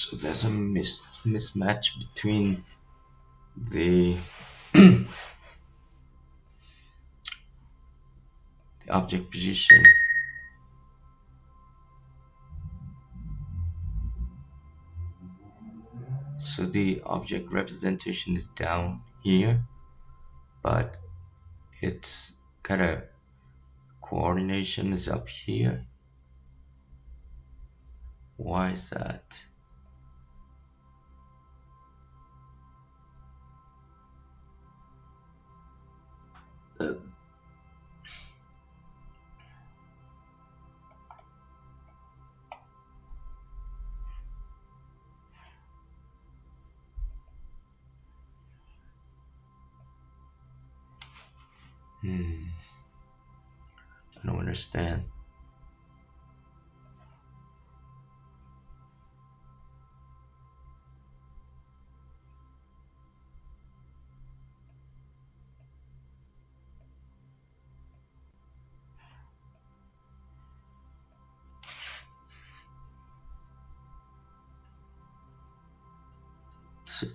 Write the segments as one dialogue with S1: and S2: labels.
S1: So there's a mismatch between the the object position. So the object representation is down here, but its kind of coordination is up here. Why is that? I don't understand. So,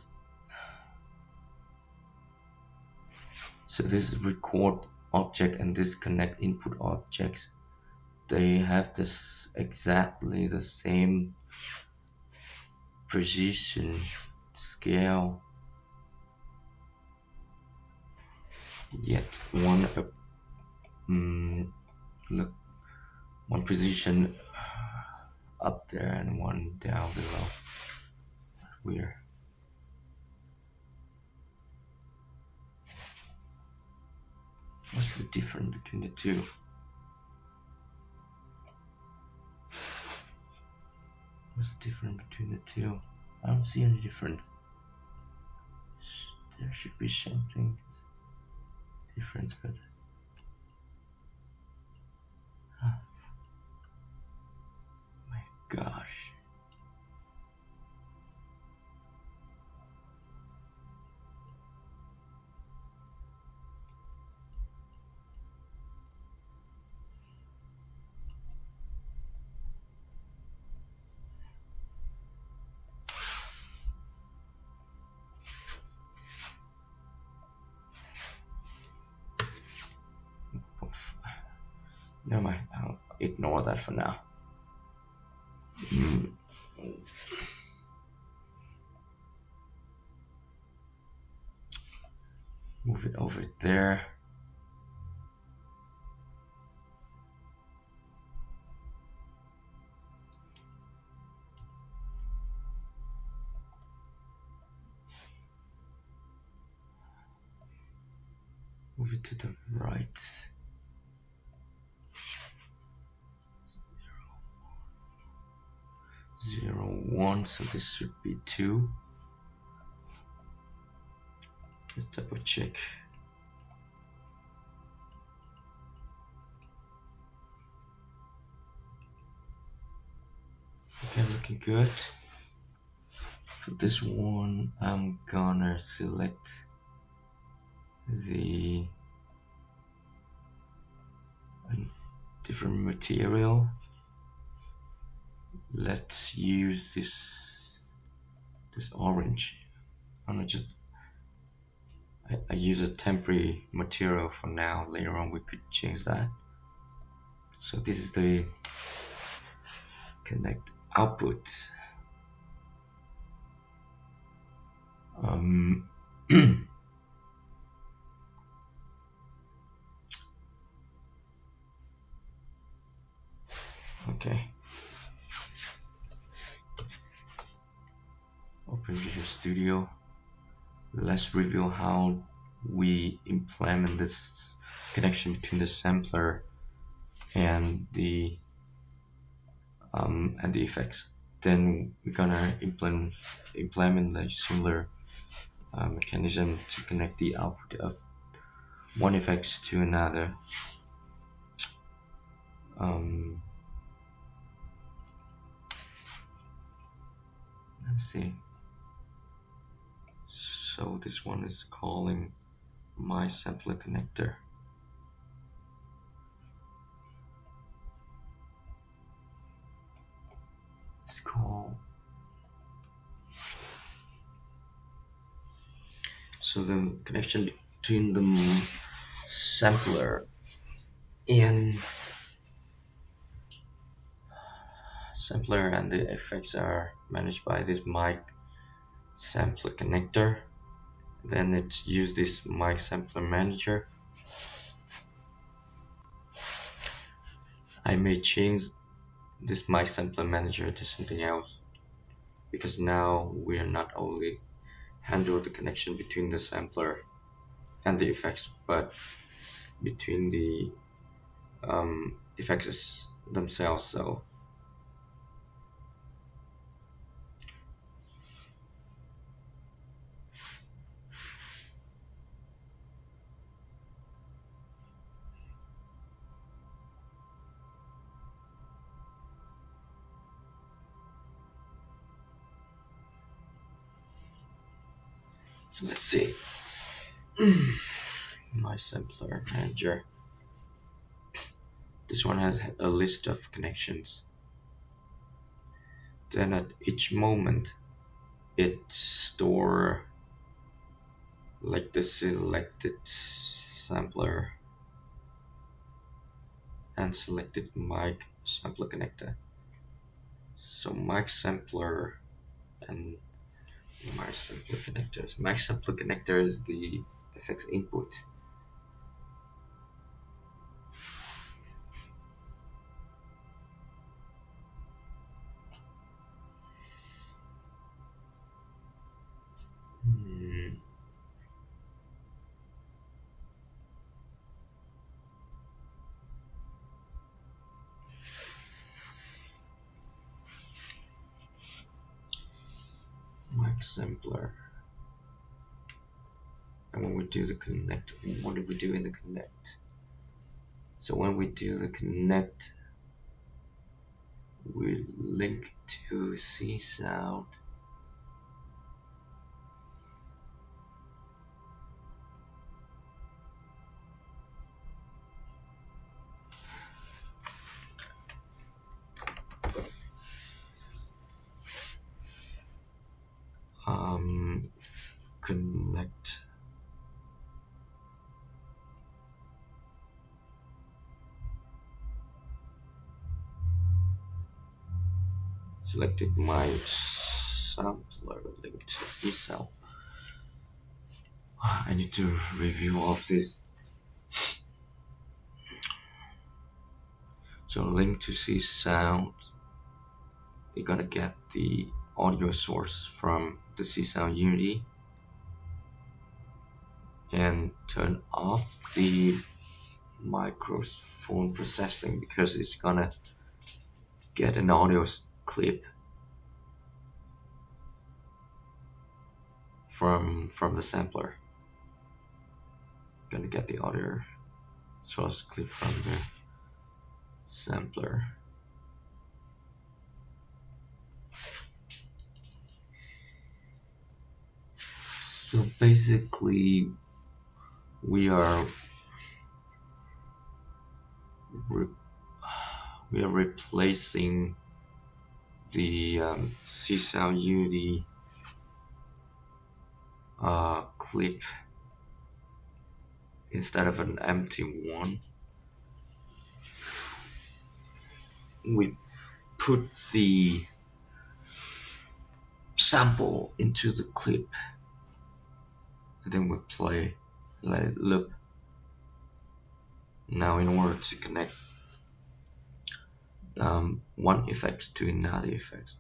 S1: so this is record object and this connect input objects. They have this exactly the same precision scale, yet look, one position up there and one down below. Weird. What's the difference between the two? What's the difference between the two? I don't see any difference. There should be something different, but my gosh. Never mind, I'll ignore that for now. Move it over there. Move it to the right. 0, 1, so this should be 2. Let's double check. Okay, looking good. For this one, I'm gonna select the different material. Let's use this orange. I'm gonna just I use a temporary material for now. Later on we could change that. So this is the connect output. Okay. Open Visual Studio. Let's review how we implement this connection between the sampler and the effects. Then we're gonna implement a similar mechanism to connect the output of one effect to another. Let's see. So this one is calling my sampler connector. Let's call So the connection between the sampler and the effects are managed by this mic sampler connector. Then it use this mic sampler manager. I may change this mic sampler manager to something else, because now we are not only handle the connection between the sampler and the effects, but between the effects themselves. So let's see. My sampler manager. This one has a list of connections. Then at each moment, it store like the selected sampler and selected mic sampler connector. So mic sampler and mic sampler connectors. Mic sampler connector is the effects input. Mic sampler. And when we do the connect, what do we do in the connect? So when we do the connect, we link to Csound. Connect. Selected my sampler link to Csound. I need to review all of this. So link to Csound. You're gonna get the audio source from the Csound Unity and turn off the microphone processing, because it's gonna get an audio clip from the sampler. Gonna get the audio source clip from the sampler. So basically, we are replacing the Csound Unity clip. Instead of an empty one, we put the sample into the clip, and then we play, let it loop. Now in order to connect one effect to another effect,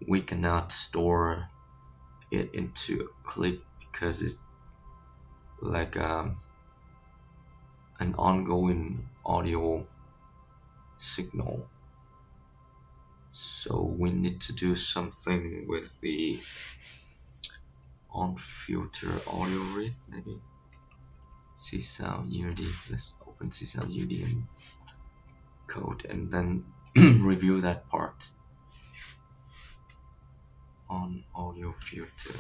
S1: we cannot store it into a clip, because it's like an ongoing audio signal. So we need to do something with the on-filter audio rate, maybe. Csound Unity. Let's open Csound Unity and code, and then review that part. On audio filter.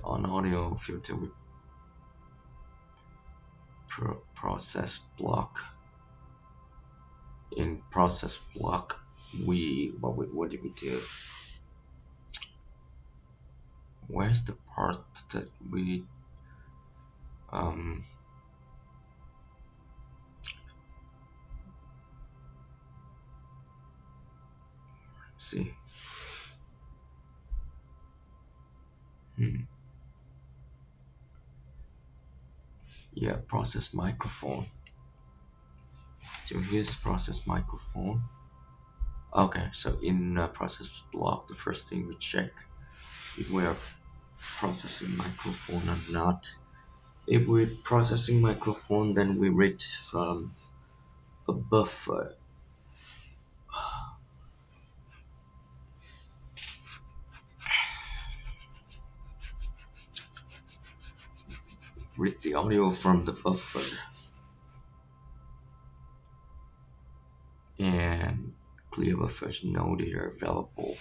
S1: On audio filter, we process block. In process block, what did we do? Where's the part that we um see? Hmm. Yeah, process microphone. So here's process microphone. Okay, so in process block, the first thing we check if we are processing microphone or not. If we're processing microphone, then we read from a buffer. Read the audio from the buffer and clear buffers. No, they are available.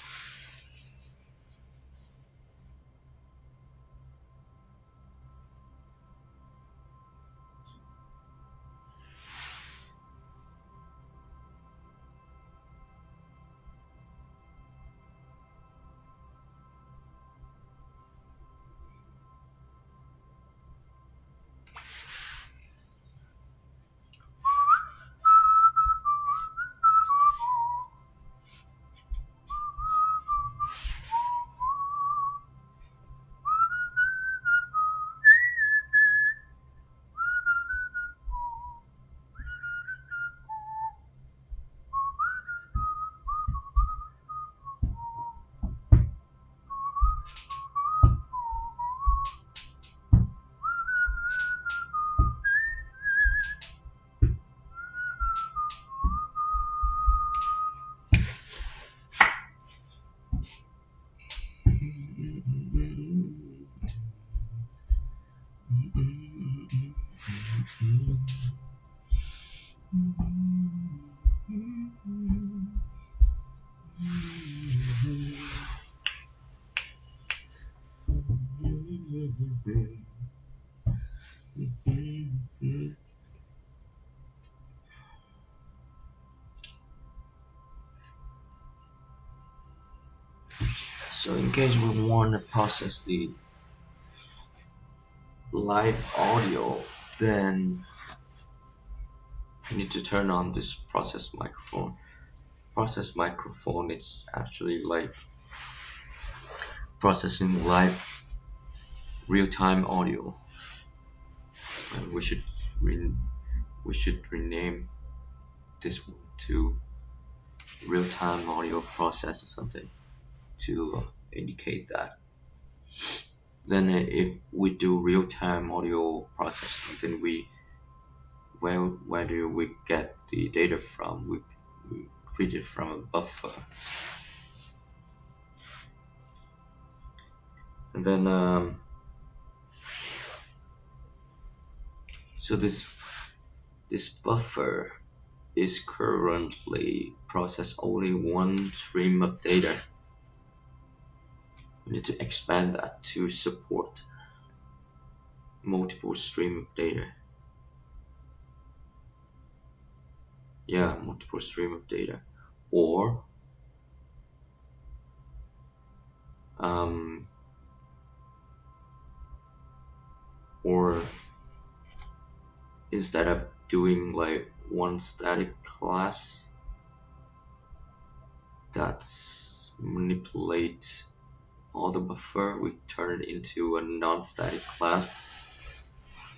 S1: So in case we want to process the live audio, then we need to turn on this process microphone. Process microphone is actually like processing live real-time audio, and we should rename this one to real-time audio process or something to indicate that. Then if we do real-time audio processing, then where do we get the data from? We read it from a buffer, and then so this buffer is currently process only one stream of data. We need to expand that to support multiple stream of data. Yeah, multiple stream of data, or um, or instead of doing like one static class that's manipulate all the buffer, we turn it into a non-static class,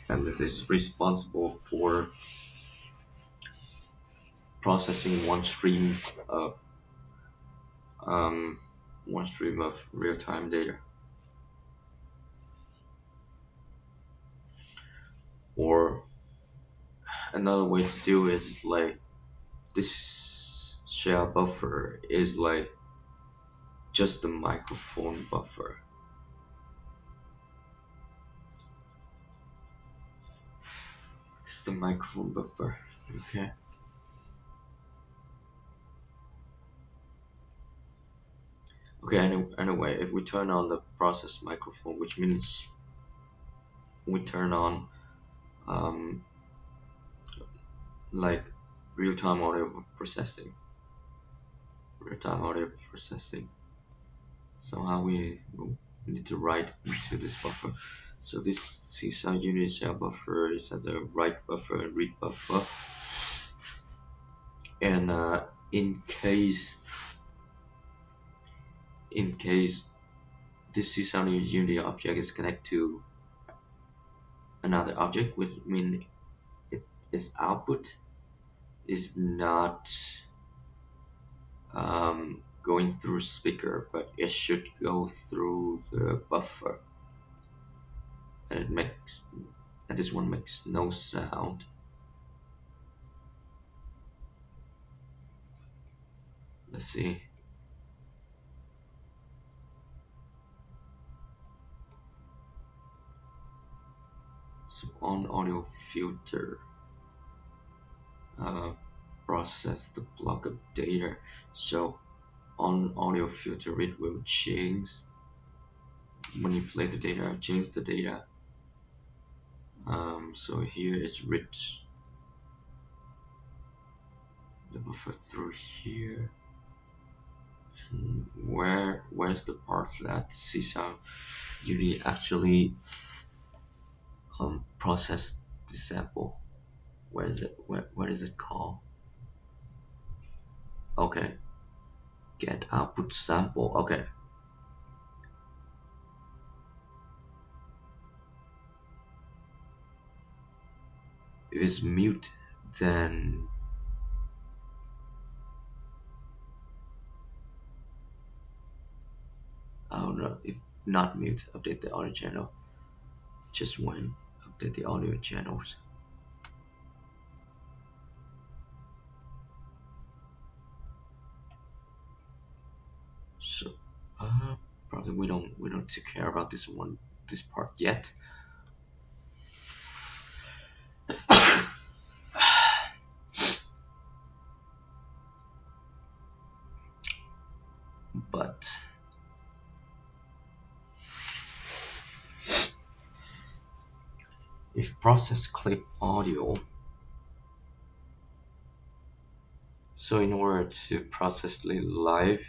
S1: and this is responsible for processing of um, one stream of real-time data. Or another way to do it is like this share buffer is like just the microphone buffer. It's the microphone buffer. Okay. Okay, anyway, if we turn on the process microphone, which means we turn on like real-time audio processing. Real-time audio processing. Somehow we need to write into this buffer. So this Csound unit shell buffer is at the write buffer and read buffer. And in case in case this Csound unity object is connected to another object, which mean its output is not going through speaker, but it should go through the buffer, and this one makes no sound. Let's see. So on audio filter, uh, process the block of data. So on audio filter, it will manipulate the data, change the data. So here it's rich the buffer through here. And where's the part that Csound Unity actually process the sample? Where is it? What is it called? Okay, get output sample. Okay. If it's mute, then I don't know. If not mute, update the audio channel. Just when update the audio channels. So probably we don't take care about this part yet. But if process clip audio, so in order to process the live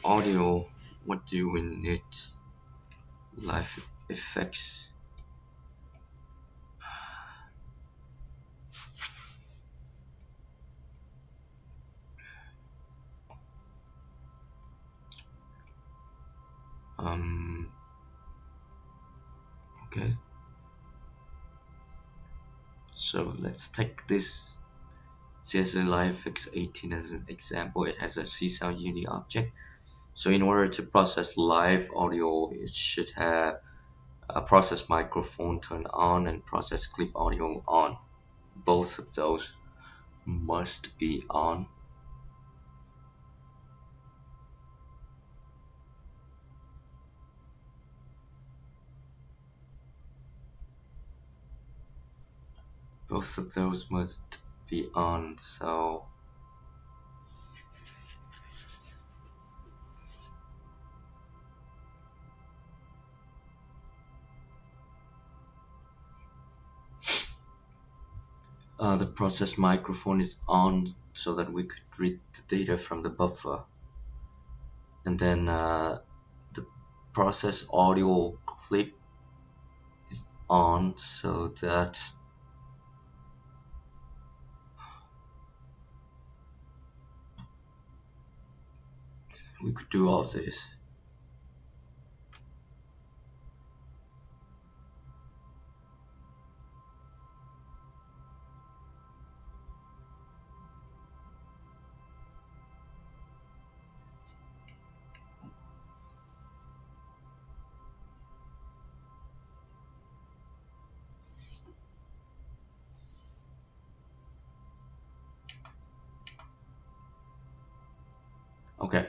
S1: audio, what do we need? Live effects. Okay. So let's take this CSA Live X18 as an example. It has a Csound Unity object. So in order to process live audio, it should have a process microphone turned on and process clip audio on. Both of those must be on. Both of those must be on. So the process microphone is on so that we could read the data from the buffer. And then the process audio clip is on so that we could do all this. Okay.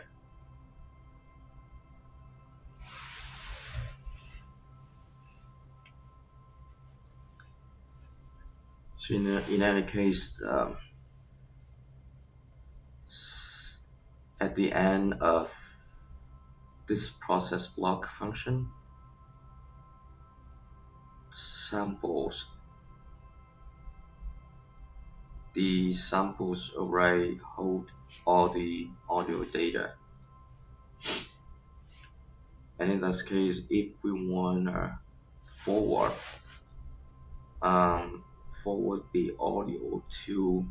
S1: So in any case, at the end of this process block function, samples. The samples array hold all the audio data. And in this case, if we wanna forward um, forward the audio to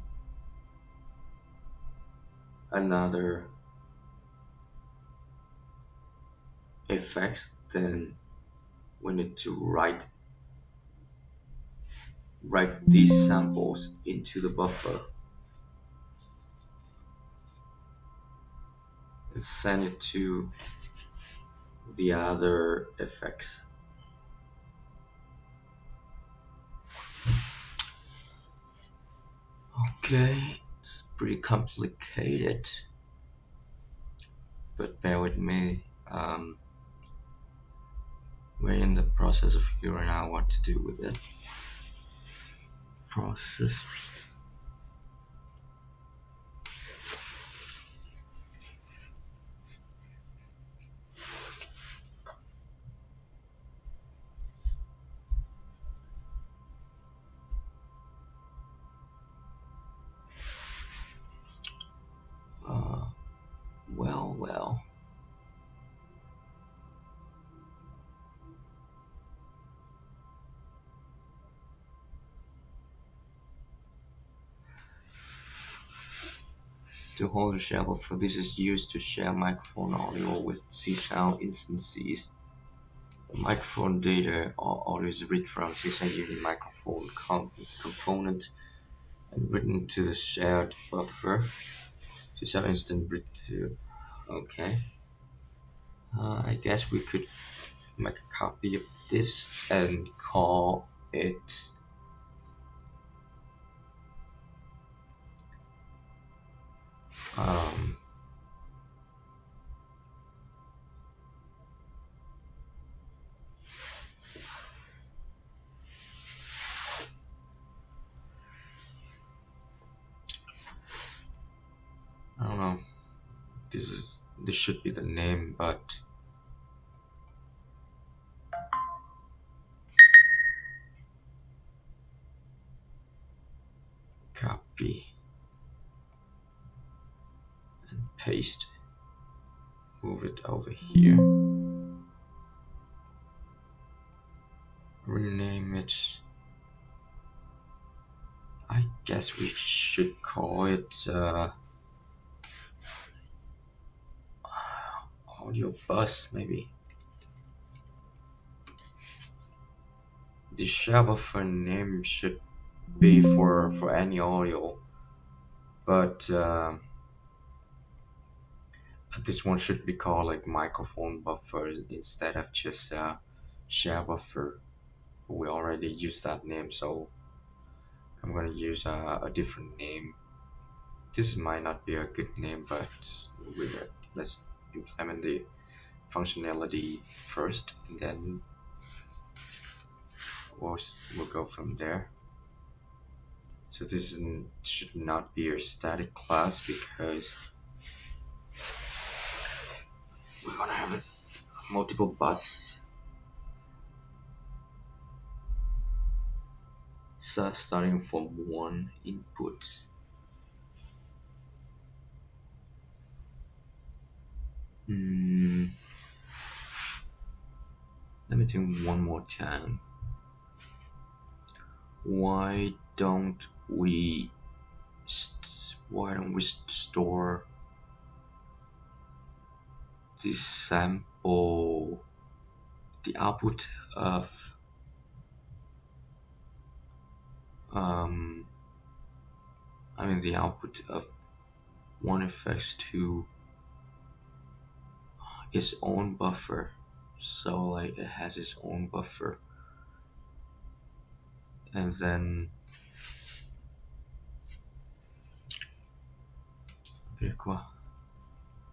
S1: another effects, then we need to write these samples into the buffer and send it to the other effects. Okay, it's pretty complicated, but bear with me. We're in the process of figuring out what to do with it. Process. Well. To hold a share buffer, this is used to share microphone audio with Csound instances. The microphone data or audio is read from Csound using microphone component and written to the shared buffer. Csound instant read to. Okay. I guess we could make a copy of this and call it um, I don't know. This should be the name, but copy and paste. Move it over here. Rename it. I guess we should call it audio bus, maybe. The share buffer name should be for any audio, but this one should be called like microphone buffer instead of just share buffer. We already used that name, so I'm gonna use a different name. This might not be a good name, but let's implement the functionality first, and then we'll go from there. So this should not be a static class because we're gonna have multiple bus. So starting from one input. Let me think one more time. Why don't we store the sample, the output of the output of one effect to its own buffer, so like it has its own buffer, and then okay, cool.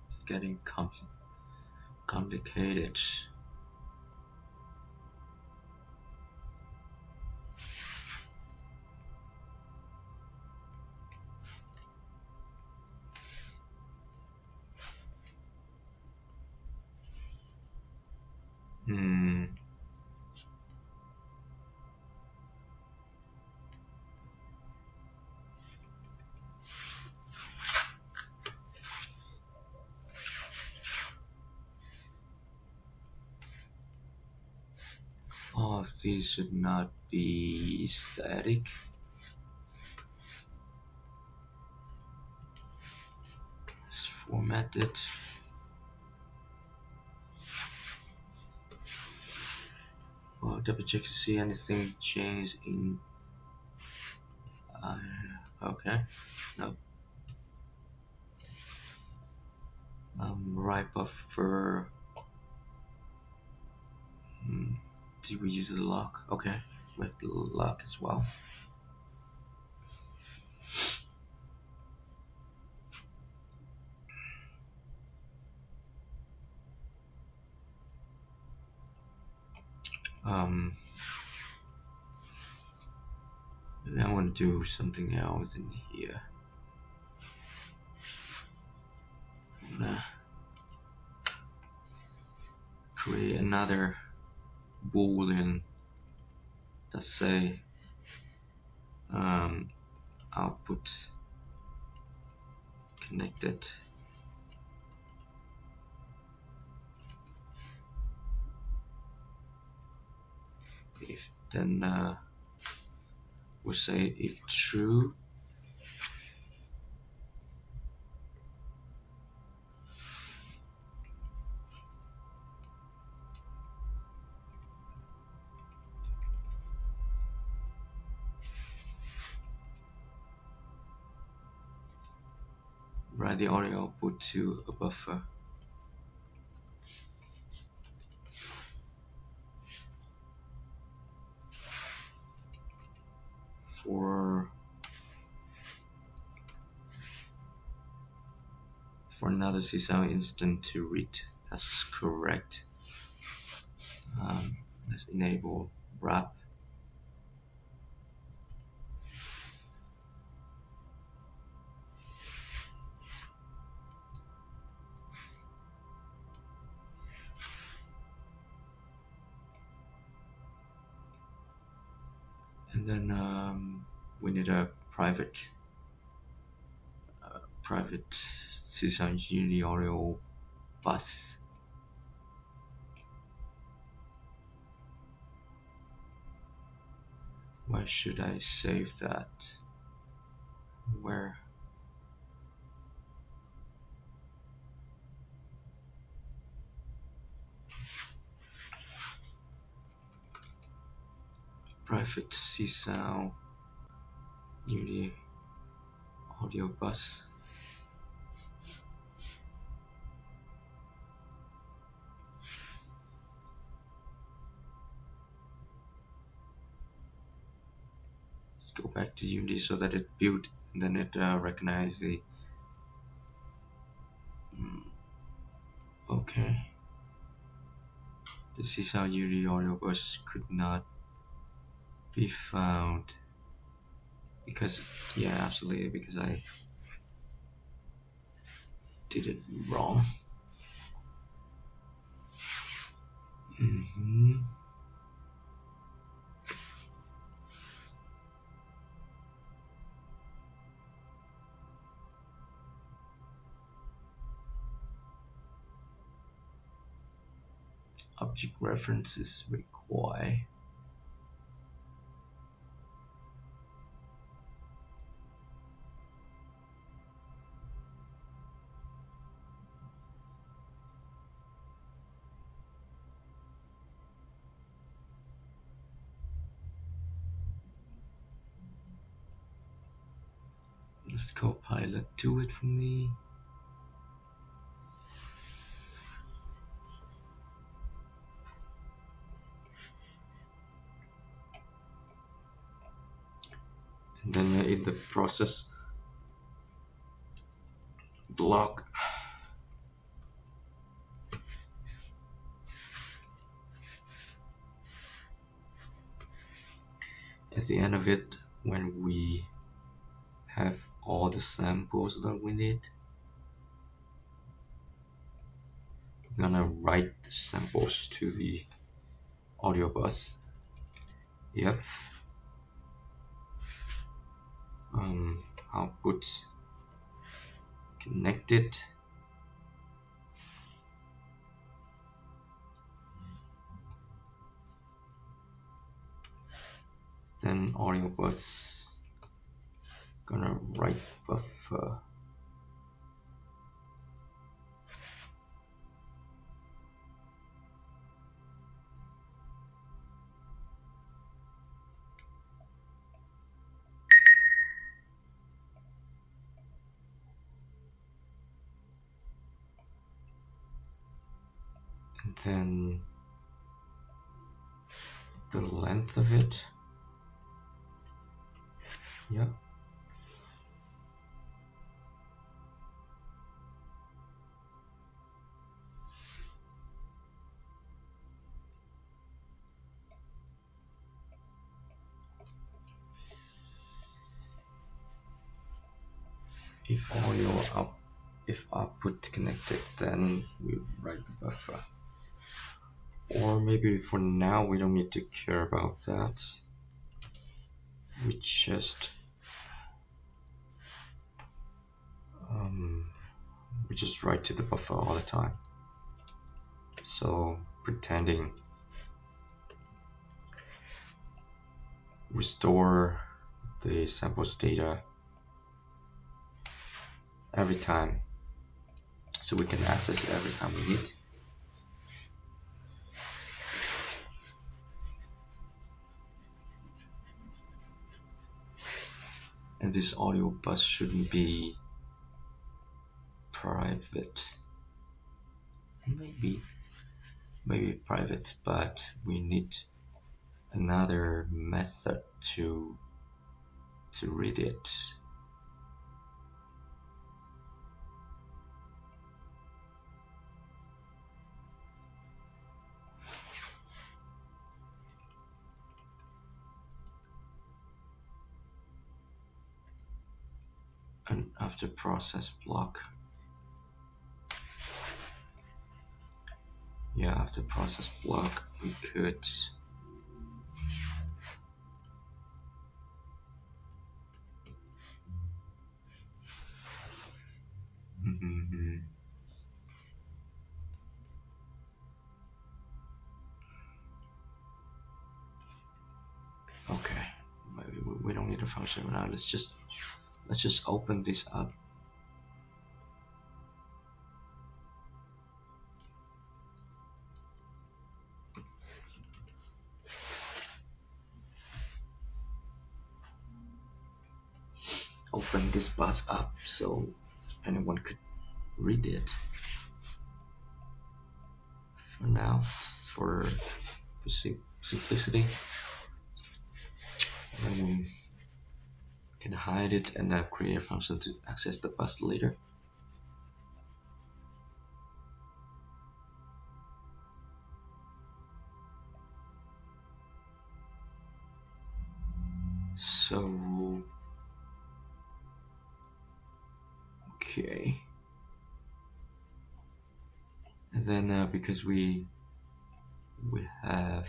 S1: It's getting complicated. these should not be static. Let's format it. Well, double check to see anything change in. Okay, no. Right buffer. Did we use the lock? Okay, with the lock as well. Maybe I want to do something else in here. Create another boolean. Let's say output connected. If then we'll say if true, write the audio output to a buffer. For another Csound instant to read. That's correct. Let's enable wrap. And then we need a private Csound Unity audio bus. Where should I save that? Where? Private Csound Unity audio bus. Let's go back to Unity so that it built and then it recognized the. Okay. The Csound Unity audio bus could not be found because absolutely, because I did it wrong. Object references require. Let's Copilot do it for me. And then in the process block, at the end of it, when we have all the samples that we need, I'm gonna write the samples to the audio bus. Output connected. then audio bus gonna write buffer. And then the length of it. Yep. If audio up, if output connected, then we write the buffer. Or maybe for now we don't need to care about that. We just write to the buffer all the time. So pretending we store the samples data every time, so we can access it every time we need. And this audio bus shouldn't be private. Maybe private, but we need another method to read it. And after process block, after process block, we could okay, maybe we don't need a function now. Let's just open this up. Open this bus up so anyone could read it. For now, for simplicity, can hide it and create a function to access the bus later. So okay, and then because we have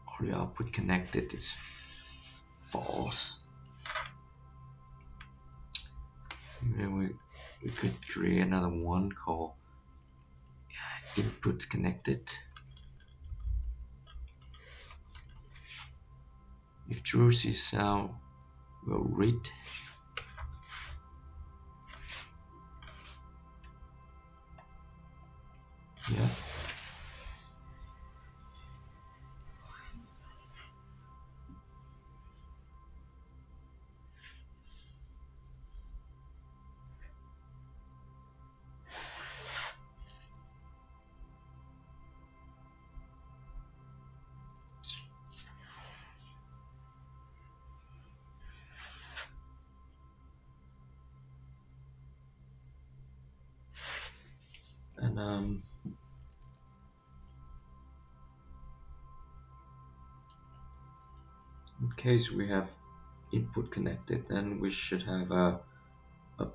S1: audio output connected is false, and then we could create another one called input connected. If true, Csound will read. Yeah. And in case we have input connected, then we should have a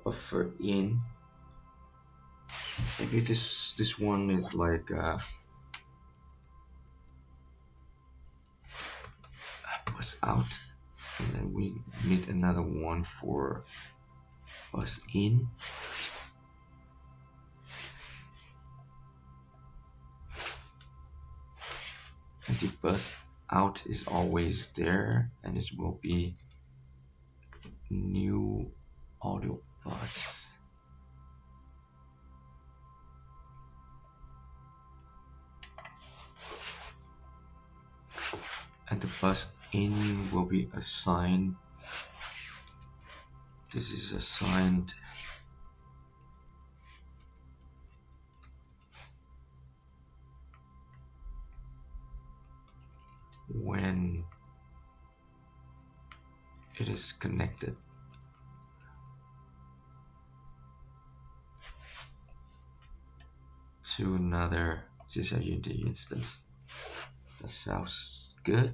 S1: buffer in. Maybe this one is like bus out, and then we need another one for bus in. And the bus out is always there, and it will be new audio bus. And the bus in will be assigned. This is assigned when it is connected to another Csound Unity instance. That sounds good.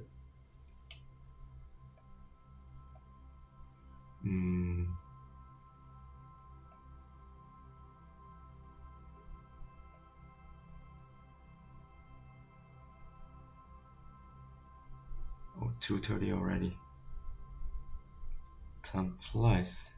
S1: Oh, 2:30 already. Time flies.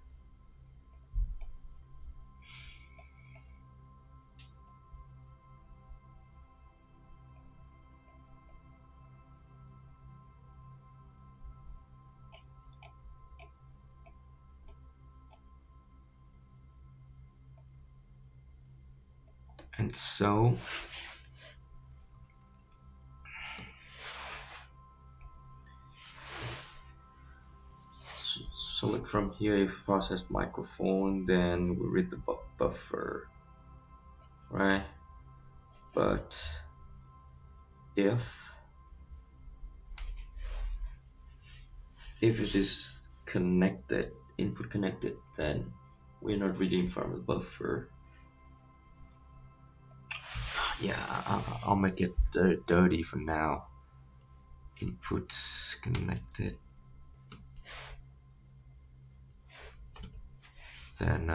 S1: And so select from here if processed microphone, then we read the buffer, right? But if it is connected, input connected, then we're not reading from the buffer. Yeah, I'll make it dirty for now. Inputs connected, then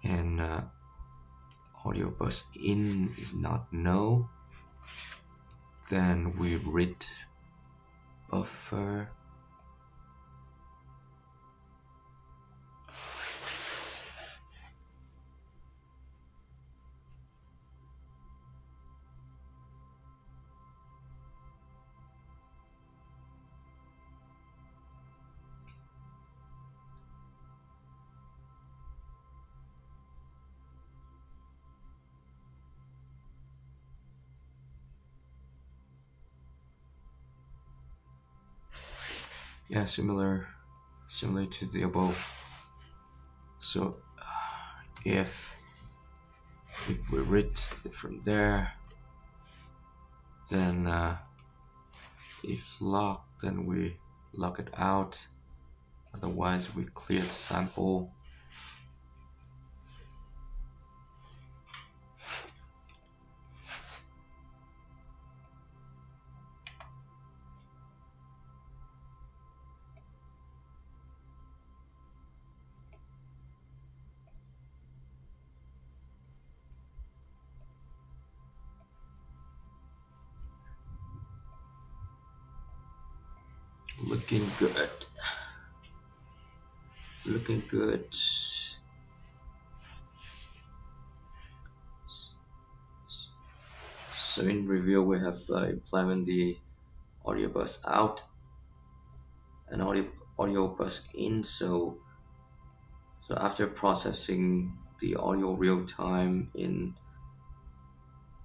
S1: and audio bus in is not no, then we read buffer. Yeah, similar to the above. So if we read it from there, then if locked, then we lock it out. Otherwise, we clear the sample. Looking good. Looking good. So in review, we have implemented the audio bus out and audio bus in. So after processing the audio real time in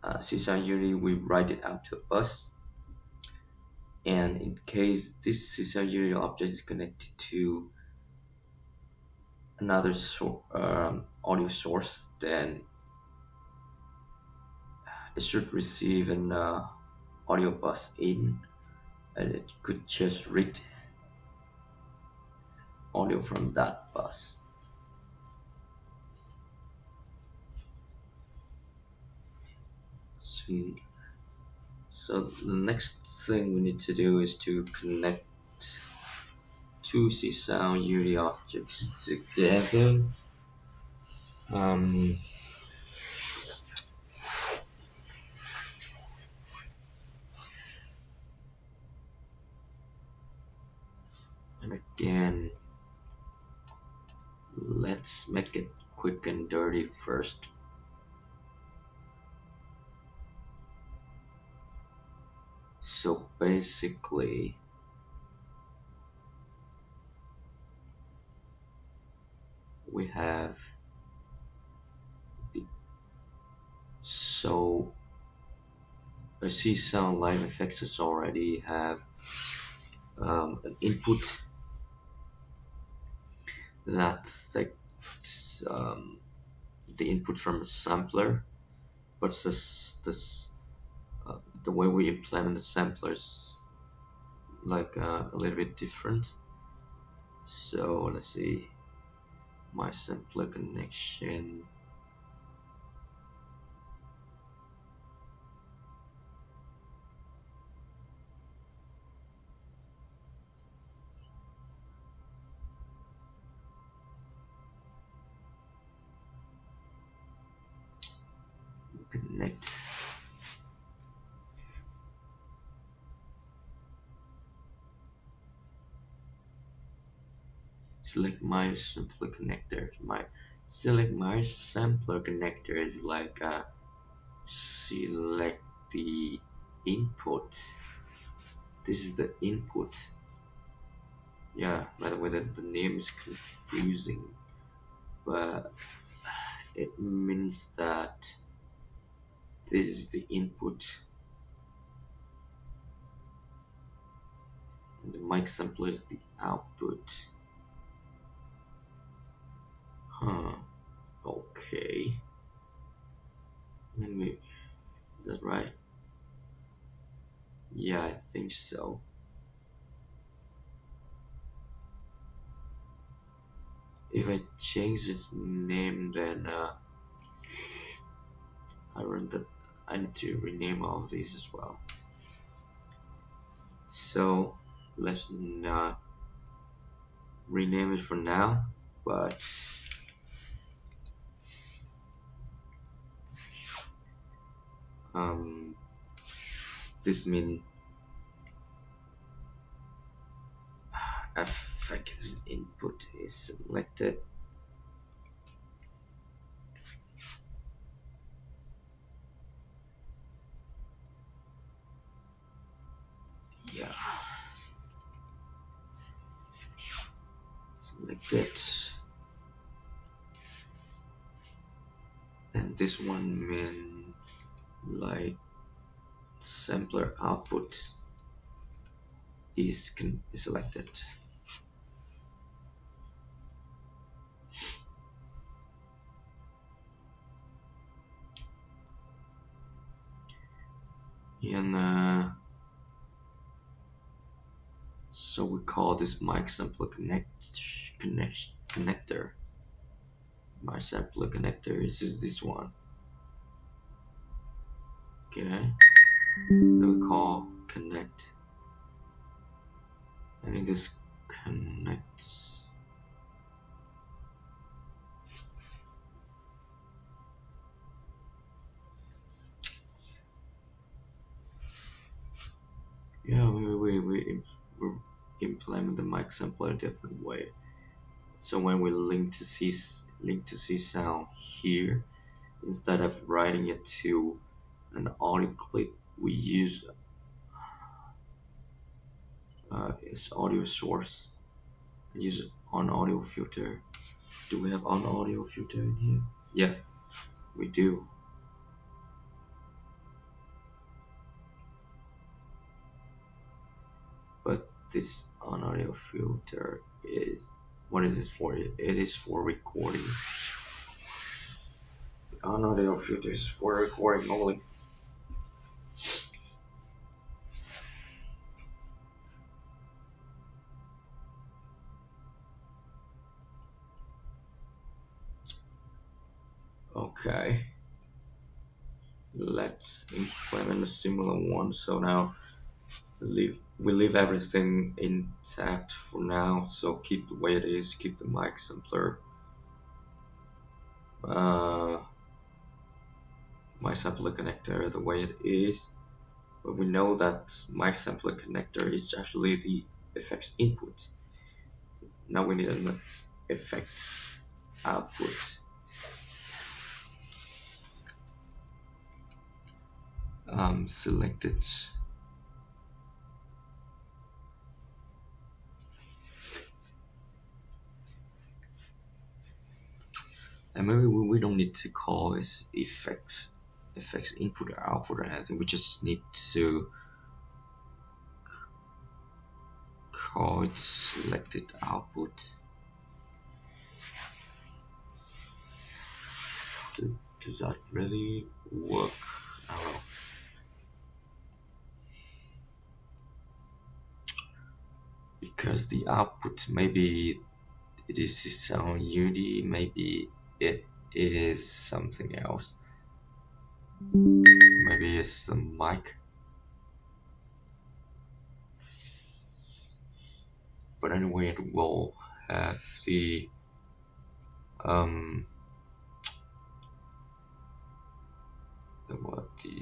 S1: Csound Unity, we write it out to a bus. And in case this Csound Unity object is connected to another audio source, then it should receive an audio bus in, and it could just read audio from that bus. So the next thing we need to do is to connect two Csound Unity objects together. And again, let's make it quick and dirty first. So basically, we have the so I see sound live effects already have an input that takes the input from a sampler, but the way we implement the sampler is like a little bit different. So let's see, my sampler connection. Connect. Select my sampler connector. Select my sampler connector is like select the input. This is the input. Yeah, by the way, the name is confusing, but it means that this is the input and the mic sampler is the output. Huh. Okay. Let me. Is that right? Yeah, I think so. If I change its name, then I need to rename all of these as well. So let's not rename it for now, but um, this means effects input is selected. Yeah, selected, and this one mean like sampler output is selected. And so we call this mic sampler connector. My sampler connector is this one. Okay, then we call connect, and it just connects. Yeah, we implement the mic sampler a different way. So when we link to Csound here, instead of writing it to an audio clip, we use its audio source. Use on audio filter. Do we have on audio filter in here? Yeah, we do. But this on audio filter is, what is it for? It is for recording. On audio filter is for recording only. Okay, let's implement a similar one. So now we leave everything intact for now. So keep the way it is. Keep the mic sampler. My sampler connector the way it is. But we know that my sampler connector is actually the effects input. Now we need an effects output. Select it. And maybe we don't need to call this effects input or output or anything. We just need to call it selected output. Does that really work? I don't know. Because the output, maybe it is its own UD, maybe it is something else. Maybe it's the mic. But anyway, it will have the what the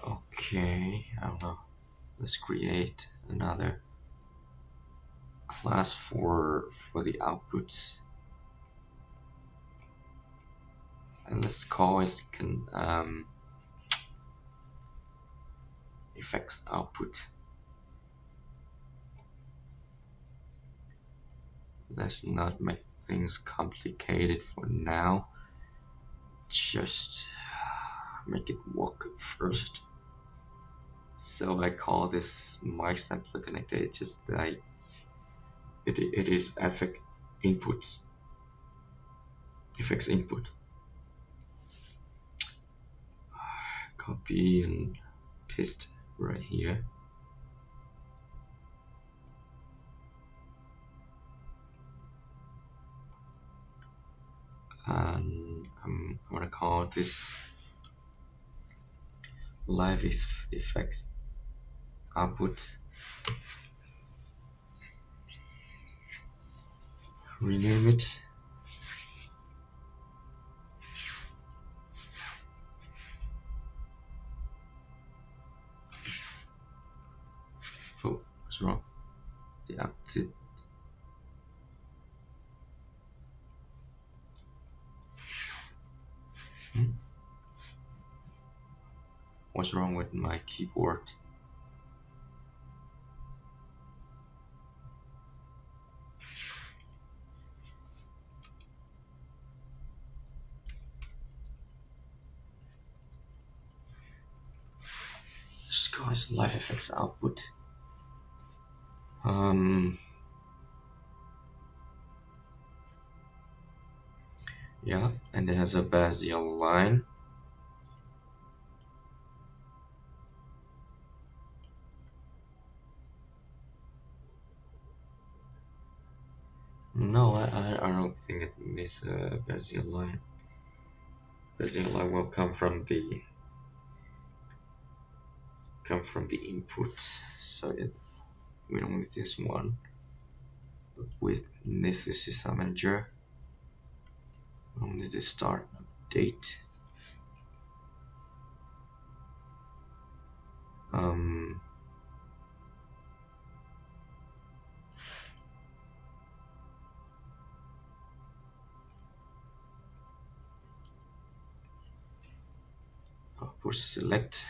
S1: okay, I don't know. Let's create another class for the output, and let's call it effects output. Let's not make things complicated for now. Just make it work first. So I call this mic sampler connector. It's just like it is effect input, effects input. Copy and paste right here. And I'm gonna call this live effects output. Rename it. Oh, what's wrong? The output. What's wrong with my keyboard? This guy's live effects output. Yeah, and it has a Bezier line. No, I don't think it needs a Bezier line. Bezier line will come from the input, so we don't need this one. But with this is a manager. We don't need to start update. Push select.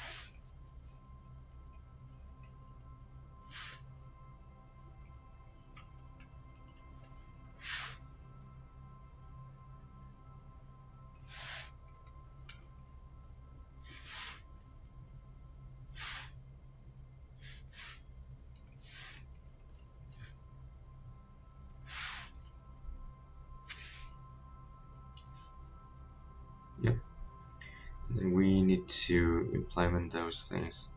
S1: Yep. And then we need to implement those things.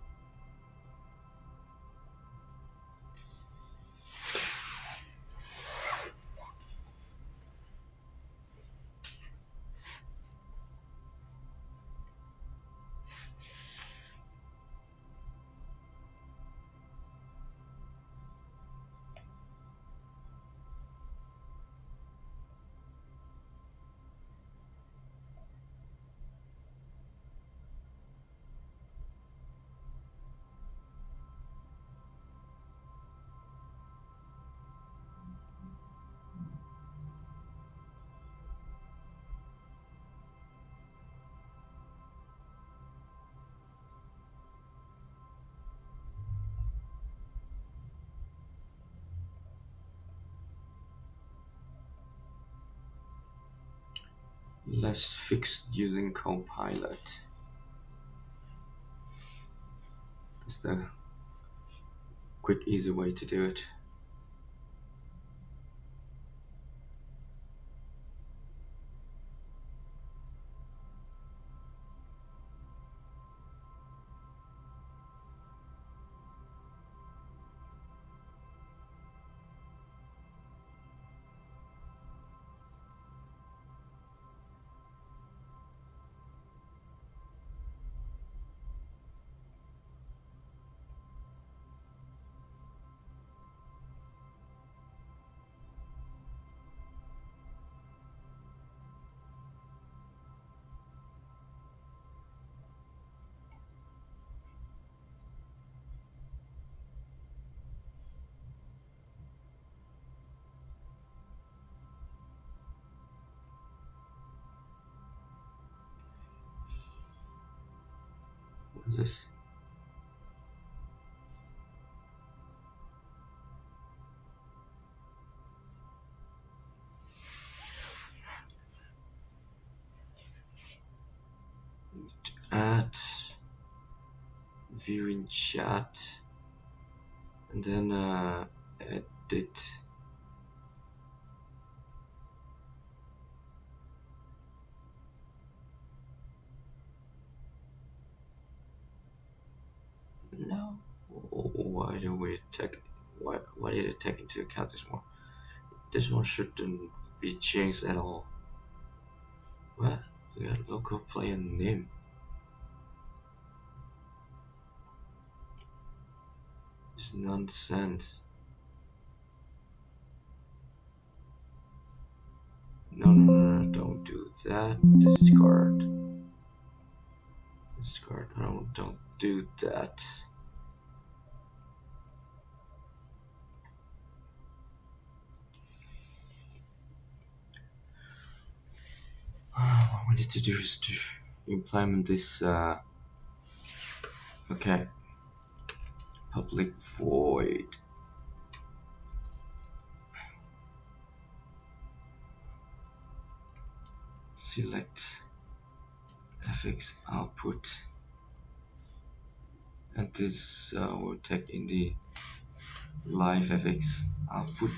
S1: Let's fix using Copilot. That's the quick, easy way to do it. What's this? Add, viewing chat, and then edit. No. Why do we take? Why did it take into account this one? This one shouldn't be changed at all. What? We got local player name. It's nonsense. No, don't do that. Discard. No, don't do that. What we need to do is to implement this. Okay. Public void. Select fx output, and this will take in the live fx output.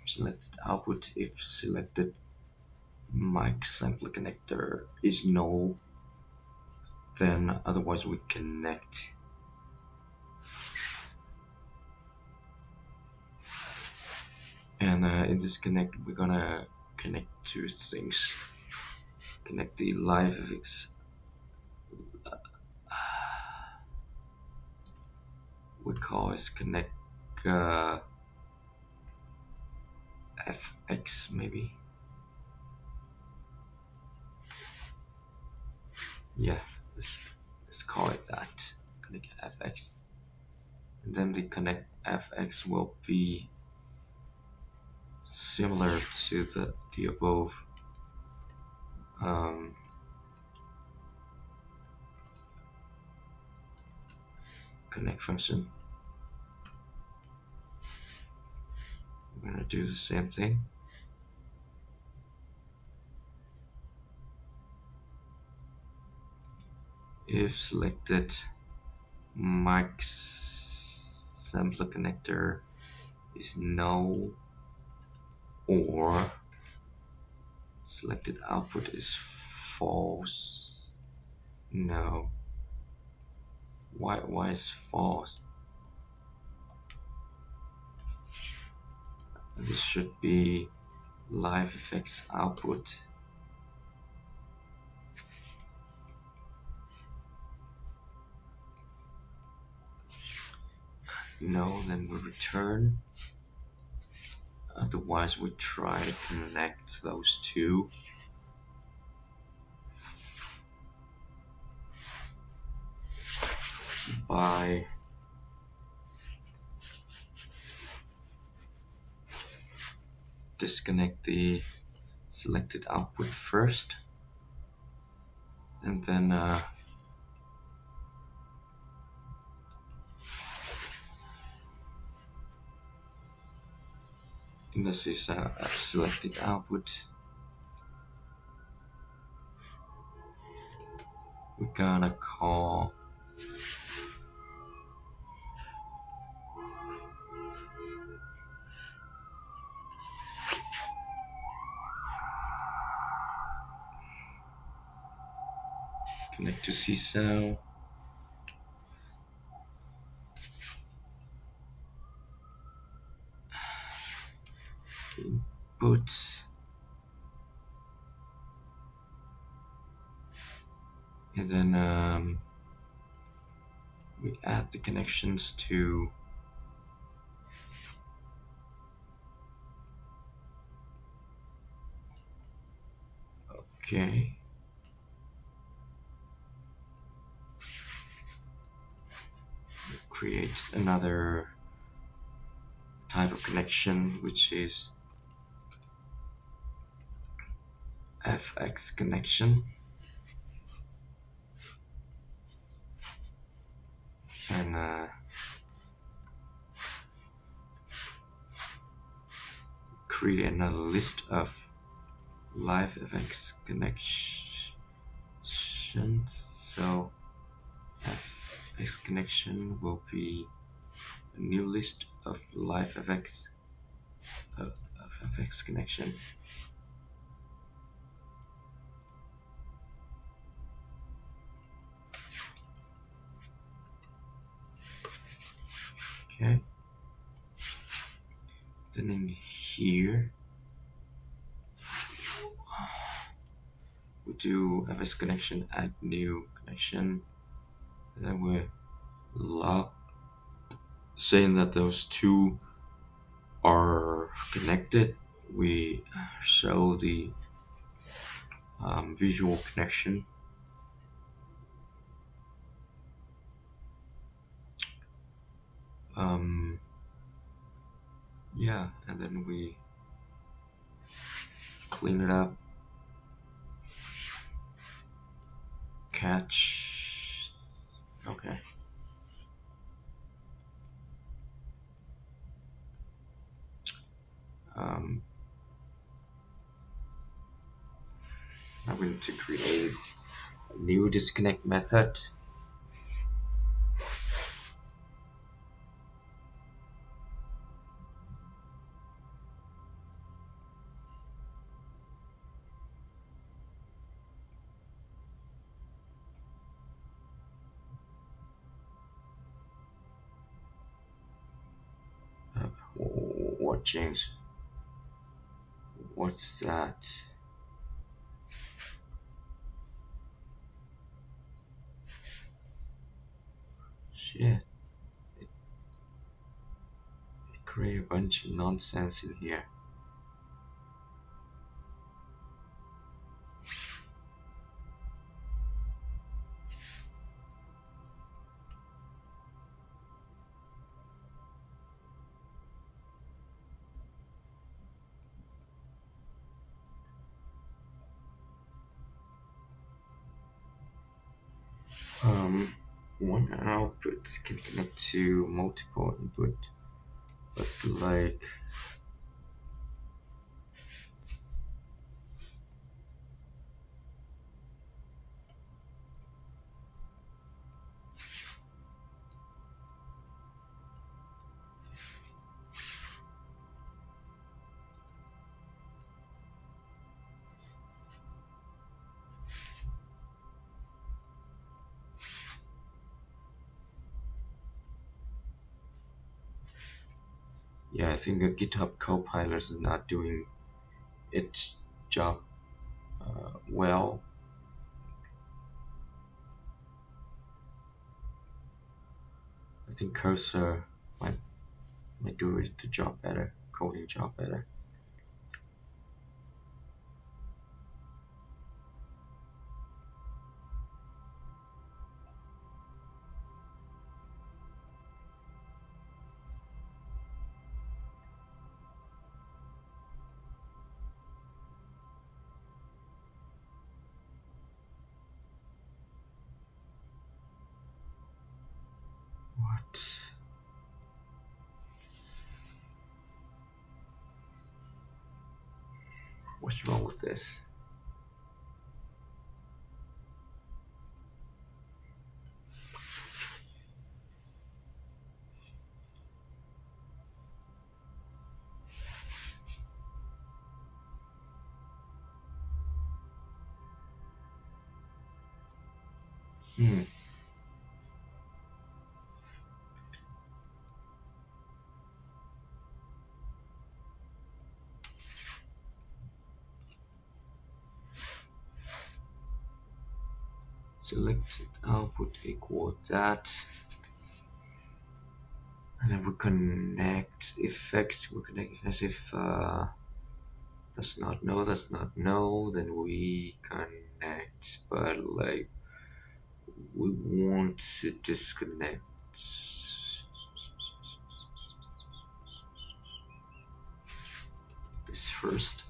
S1: Select output if selected mic sampler connector is null, then otherwise we connect. And in this connect, we're gonna connect two things. Connect the live fx. We call it connect fx maybe. Yeah, let's call it that. Connect fx. And then the connect fx will be similar to the above connect function. We're gonna do the same thing. If selected mic sampler connector is null, or selected output is false. No. Why is false? This should be live fx output. No, then we return. Otherwise we try to connect those two. By disconnect the selected output first, and then this is selected output. We're gonna call connect to Csound. Input. And then we add the connections to okay. Create another type of connection, which is FX connection, and create another list of live FX connections. So FX connection will be a new list of live FX connection. Okay. Then in here we do FX connection, add new connection, and then we log saying that those two are connected. We show the visual connection. Yeah, and then we clean it up, catch. Okay. Now we need to create a new disconnect method. What changed? What's that? Shit. It created a bunch of nonsense in here. One output can connect to multiple input, but like yeah, I think the GitHub Copilot is not doing its job well. I think Cursor might do the job better, coding job better. What's wrong with this? Selected output equal that, and then we connect effects. We connect as if does not know. Then we connect, but like we want to disconnect. This first.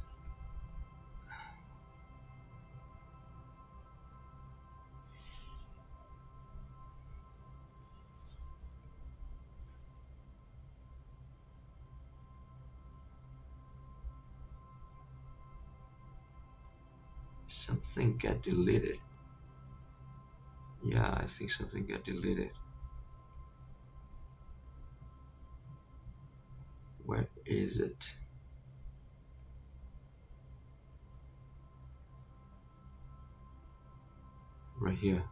S1: Something got deleted. Yeah, I think something got deleted. Where is it? Right here.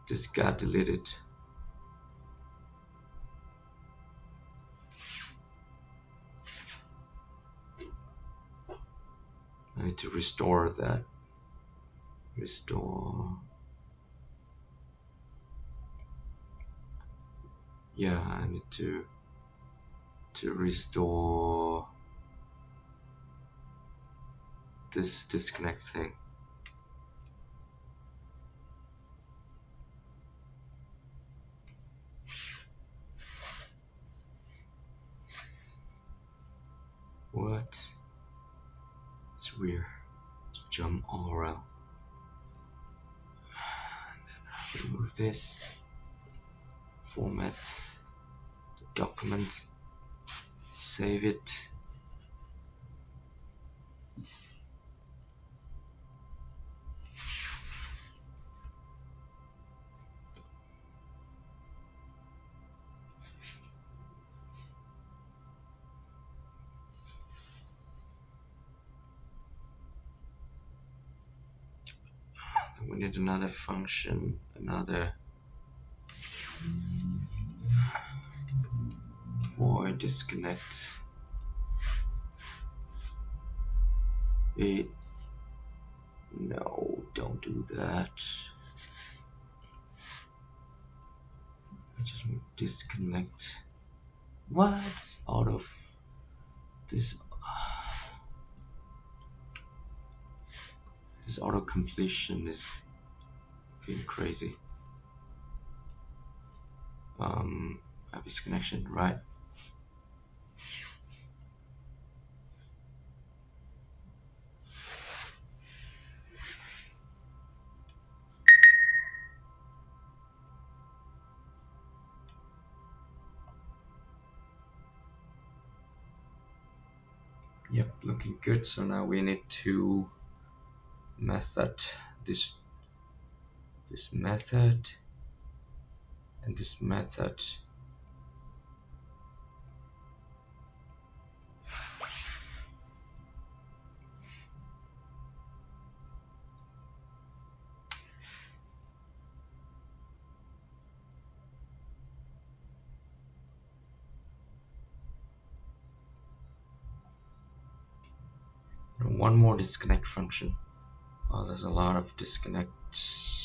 S1: This got deleted. I need to restore that. Restore. Yeah, I need to restore this disconnect thing. What? It's weird. Let's jump all around. Remove this. Format the document. Save it. We need another function, another void disconnect. It. No, don't do that. I just want to disconnect. What? Out of this. This auto completion is being crazy. Have this connection, right? Yep, looking good. So now we need to method this method and this method. And one more disconnect function. Oh, there's a lot of disconnects.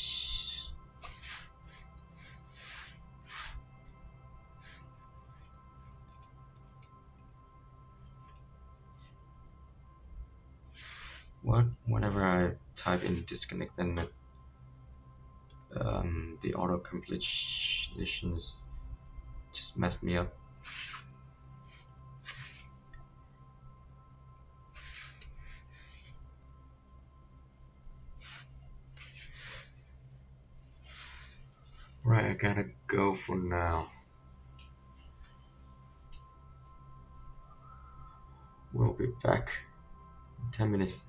S1: What? Whenever I type in disconnect, then the auto completion is just messed me up. Right, I gotta go for now. We'll be back. 10 minutes.